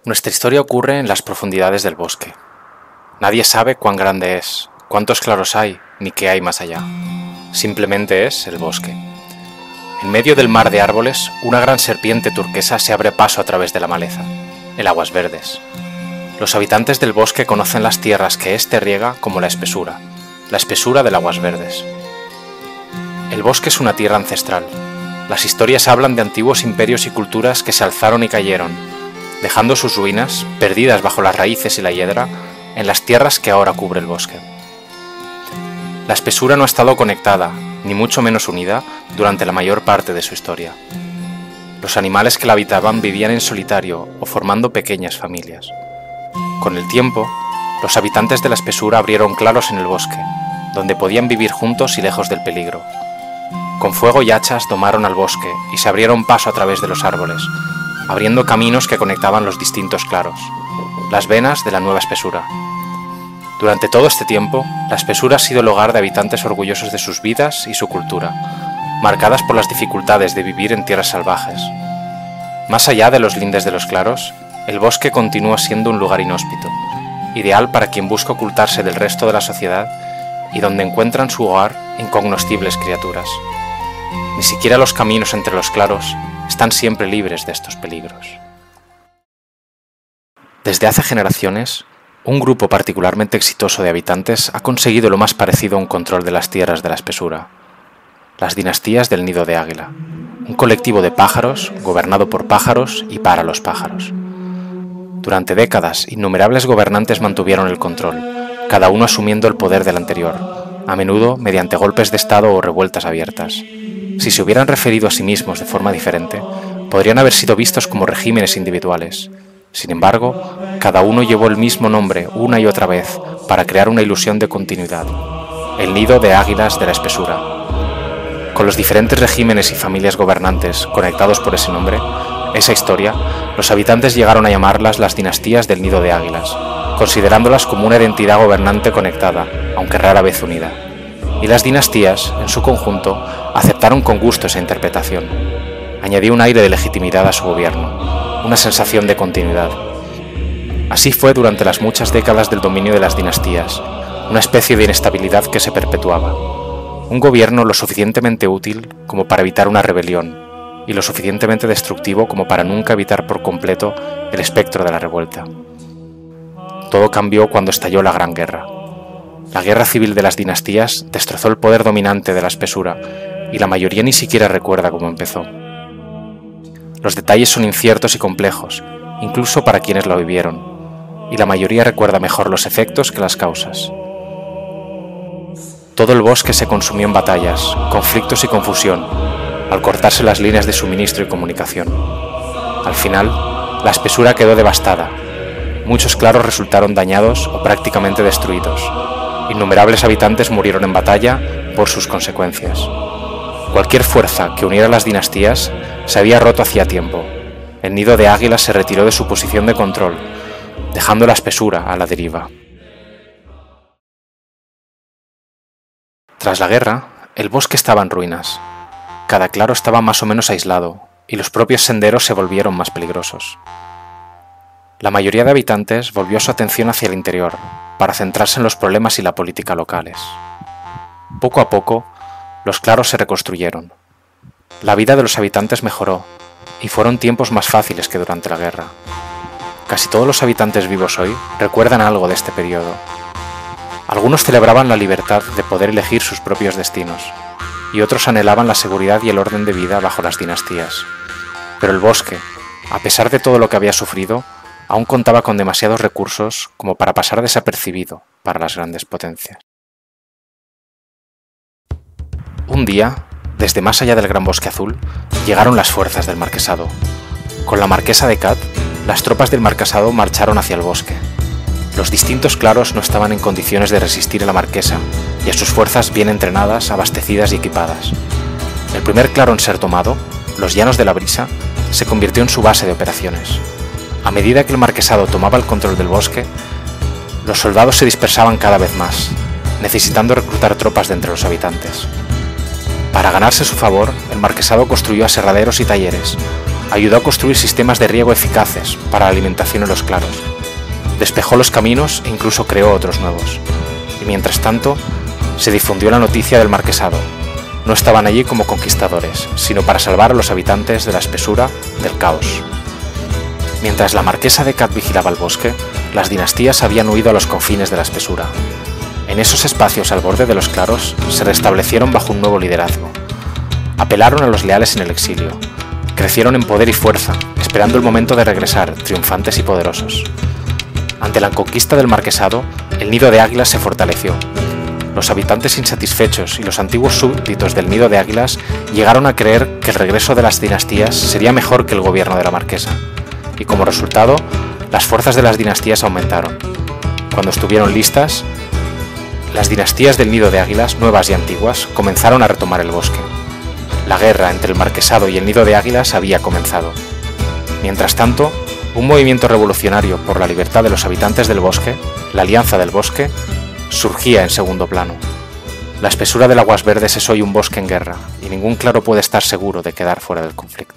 Nuestra historia ocurre en las profundidades del bosque. Nadie sabe cuán grande es, cuántos claros hay, ni qué hay más allá. Simplemente es el bosque. En medio del mar de árboles, una gran serpiente turquesa se abre paso a través de la maleza, el Aguas Verdes. Los habitantes del bosque conocen las tierras que éste riega como la espesura del Aguas Verdes. El bosque es una tierra ancestral. Las historias hablan de antiguos imperios y culturas que se alzaron y cayeron, dejando sus ruinas, perdidas bajo las raíces y la hiedra, en las tierras que ahora cubre el bosque. La espesura no ha estado conectada, ni mucho menos unida, durante la mayor parte de su historia. Los animales que la habitaban vivían en solitario o formando pequeñas familias. Con el tiempo, los habitantes de la espesura abrieron claros en el bosque, donde podían vivir juntos y lejos del peligro. Con fuego y hachas domaron al bosque y se abrieron paso a través de los árboles, abriendo caminos que conectaban los distintos claros, las venas de la nueva espesura. Durante todo este tiempo, la espesura ha sido el hogar de habitantes orgullosos de sus vidas y su cultura, marcadas por las dificultades de vivir en tierras salvajes. Más allá de los lindes de los claros, el bosque continúa siendo un lugar inhóspito, ideal para quien busca ocultarse del resto de la sociedad y donde encuentran su hogar incognoscibles criaturas. Ni siquiera los caminos entre los claros están siempre libres de estos peligros. Desde hace generaciones, un grupo particularmente exitoso de habitantes ha conseguido lo más parecido a un control de las tierras de la espesura: las dinastías del Nido de Águila, un colectivo de pájaros gobernado por pájaros y para los pájaros. Durante décadas, innumerables gobernantes mantuvieron el control, cada uno asumiendo el poder del anterior, a menudo mediante golpes de estado o revueltas abiertas. Si se hubieran referido a sí mismos de forma diferente, podrían haber sido vistos como regímenes individuales. Sin embargo, cada uno llevó el mismo nombre una y otra vez para crear una ilusión de continuidad: el Nido de Águilas de la Espesura. Con los diferentes regímenes y familias gobernantes conectados por ese nombre, esa historia, los habitantes llegaron a llamarlas las dinastías del Nido de Águilas, considerándolas como una identidad gobernante conectada, aunque rara vez unida. Y las dinastías, en su conjunto, aceptaron con gusto esa interpretación. Añadió un aire de legitimidad a su gobierno, una sensación de continuidad. Así fue durante las muchas décadas del dominio de las dinastías, una especie de inestabilidad que se perpetuaba. Un gobierno lo suficientemente útil como para evitar una rebelión, y lo suficientemente destructivo como para nunca evitar por completo el espectro de la revuelta. Todo cambió cuando estalló la Gran Guerra. La guerra civil de las dinastías destrozó el poder dominante de la espesura, y la mayoría ni siquiera recuerda cómo empezó. Los detalles son inciertos y complejos, incluso para quienes lo vivieron, y la mayoría recuerda mejor los efectos que las causas. Todo el bosque se consumió en batallas, conflictos y confusión, al cortarse las líneas de suministro y comunicación. Al final, la espesura quedó devastada. Muchos claros resultaron dañados o prácticamente destruidos. Innumerables habitantes murieron en batalla por sus consecuencias. Cualquier fuerza que uniera las dinastías se había roto hacía tiempo. El Nido de Águilas se retiró de su posición de control, dejando la espesura a la deriva. Tras la guerra, el bosque estaba en ruinas. Cada claro estaba más o menos aislado, y los propios senderos se volvieron más peligrosos. La mayoría de habitantes volvió su atención hacia el interior, para centrarse en los problemas y la política locales. Poco a poco, los claros se reconstruyeron. La vida de los habitantes mejoró, y fueron tiempos más fáciles que durante la guerra. Casi todos los habitantes vivos hoy recuerdan algo de este periodo. Algunos celebraban la libertad de poder elegir sus propios destinos, y otros anhelaban la seguridad y el orden de vida bajo las dinastías. Pero el bosque, a pesar de todo lo que había sufrido, aún contaba con demasiados recursos como para pasar desapercibido para las grandes potencias. Un día, desde más allá del gran bosque azul, llegaron las fuerzas del marquesado. Con la marquesa de Cat, las tropas del marquesado marcharon hacia el bosque. Los distintos claros no estaban en condiciones de resistir a la marquesa y a sus fuerzas bien entrenadas, abastecidas y equipadas. El primer claro en ser tomado, los Llanos de la Brisa, se convirtió en su base de operaciones. A medida que el marquesado tomaba el control del bosque, los soldados se dispersaban cada vez más, necesitando reclutar tropas de entre los habitantes. Para ganarse su favor, el marquesado construyó aserraderos y talleres, ayudó a construir sistemas de riego eficaces para la alimentación en los claros, despejó los caminos e incluso creó otros nuevos. Y mientras tanto, se difundió la noticia del marquesado. No estaban allí como conquistadores, sino para salvar a los habitantes de la espesura del caos. Mientras la marquesa de Cat vigilaba el bosque, las dinastías habían huido a los confines de la espesura. En esos espacios al borde de los claros se restablecieron bajo un nuevo liderazgo. Apelaron a los leales en el exilio. Crecieron en poder y fuerza, esperando el momento de regresar, triunfantes y poderosos. Ante la conquista del marquesado, el nido de águilas se fortaleció. Los habitantes insatisfechos y los antiguos súbditos del nido de águilas llegaron a creer que el regreso de las dinastías sería mejor que el gobierno de la marquesa, y como resultado, las fuerzas de las dinastías aumentaron. Cuando estuvieron listas, las dinastías del nido de águilas, nuevas y antiguas, comenzaron a retomar el bosque. La guerra entre el marquesado y el nido de águilas había comenzado. Mientras tanto, un movimiento revolucionario por la libertad de los habitantes del bosque, la Alianza del Bosque, surgía en segundo plano. La espesura del Aguas Verdes es hoy un bosque en guerra, y ningún claro puede estar seguro de quedar fuera del conflicto.